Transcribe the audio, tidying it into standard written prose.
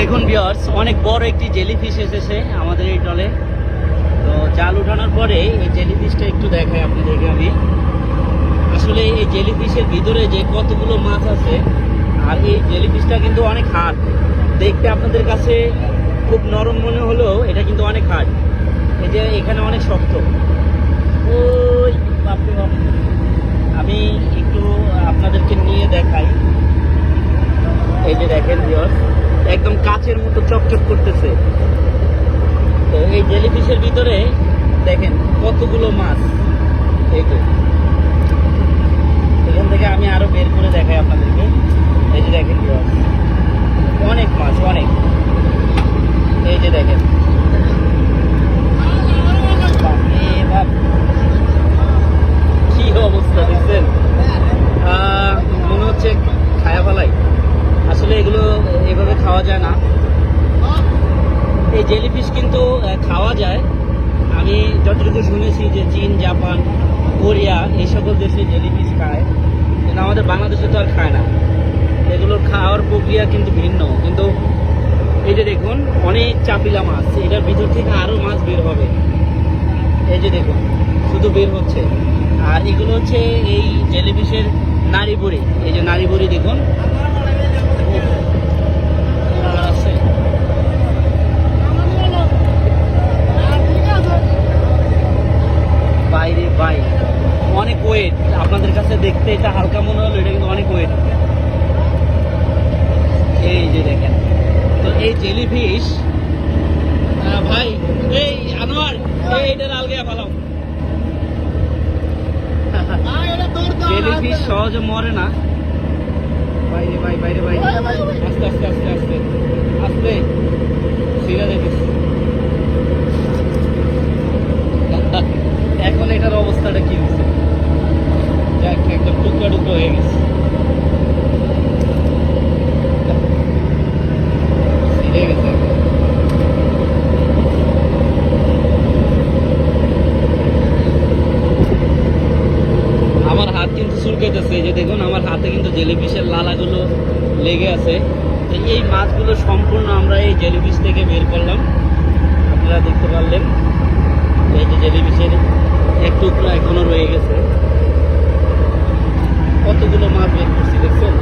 দেখুন ভিউয়ার্স, অনেক বড় একটি জেলিফিশ এসেছে আমাদের এই টলে। তো জাল উঠানোর পরে এই জেলিফিশটা একটু দেখাই আপনাদেরকে আমি। আসলে এই জেলিফিশের ভিতরে যে কতগুলো মাছ আছে, আর এই জেলিফিশটা কিন্তু অনেক হার্ড। দেখতে আপনাদের কাছে খুব নরম মনে হলেও এটা কিন্তু অনেক হার্ড। এই যে এখানে অনেক শক্ত। ওই বাপরে বাপ, আমি একটু আপনাদেরকে নিয়ে দেখাই। এই যে দেখেন ভিউয়ার্স, একদম কাচের মতো চকচক করতেছে। তো এই জেলিফিশের ভিতরে দেখেন কতগুলো মাছ। এই যে এখান থেকে আমি আরো বের করে দেখাই আপনাদেরকে। এই যে দেখেন ভিউয়ার্স, অনেক মাছ, অনেক। এই যে দেখেন, কি অবস্থা দেখছেন? মনে হচ্ছে খায়া ফেলাই। আসলে এগুলো এভাবে খাওয়া যায় না। এই জেলিফিশ কিন্তু খাওয়া যায়, আমি যতটুকু শুনেছি যে চীন, জাপান, কোরিয়া এই সকল দেশে জেলিফিশ খায়, কিন্তু আমাদের বাংলাদেশে তো আর খায় না। এগুলোর খাওয়ার প্রক্রিয়া কিন্তু ভিন্ন। কিন্তু এই যে দেখুন, অনেক চাপিলা মাছ, এটার ভিতর থেকে আরও মাছ বের হবে। এই যে দেখুন, শুধু বের হচ্ছে। আর এগুলো হচ্ছে এই জেলিফিশের নাড়ি বড়ি। এই যে নাড়ি বড়ি দেখুন আছে। বাইরে বাই, অনেক ওয়েট। আপনাদের কাছে দেখতে এটা হালকা মনে হলো, এটা কিন্তু অনেক ওয়েট। এই যে দেখেন, তো এই জেলিফিশ ভাই, এই আনোয়ার, এইটা আলগে ভালো। জেলিফিশ সহজে মরে না। বাইরে ভাই, বাইরে ভাই, আস্তে আস্তে আস্তে আস্তে আস্তে সিরা দেখিস। এখন এটার অবস্থাটা কি হয়েছে? যাক, একদম টুকরা টুকরো হয়ে গেছে। সিরে গেছে। আমার হাত কিন্তু চুলকাইতেছে। এই যে দেখুন, আমার হাতে কিন্তু জেলিফিশের লালাগুলো লেগে আছে। তো এই মাছগুলো সম্পূর্ণ আমরা এই জেলিফিশ থেকে বের করলাম, আপনারা দেখতে পারলেন। এই যে জেলিফিশের এক টুকরো এখনো রয়ে গেছে। কতগুলো মাছ বের করছি দেখছেন?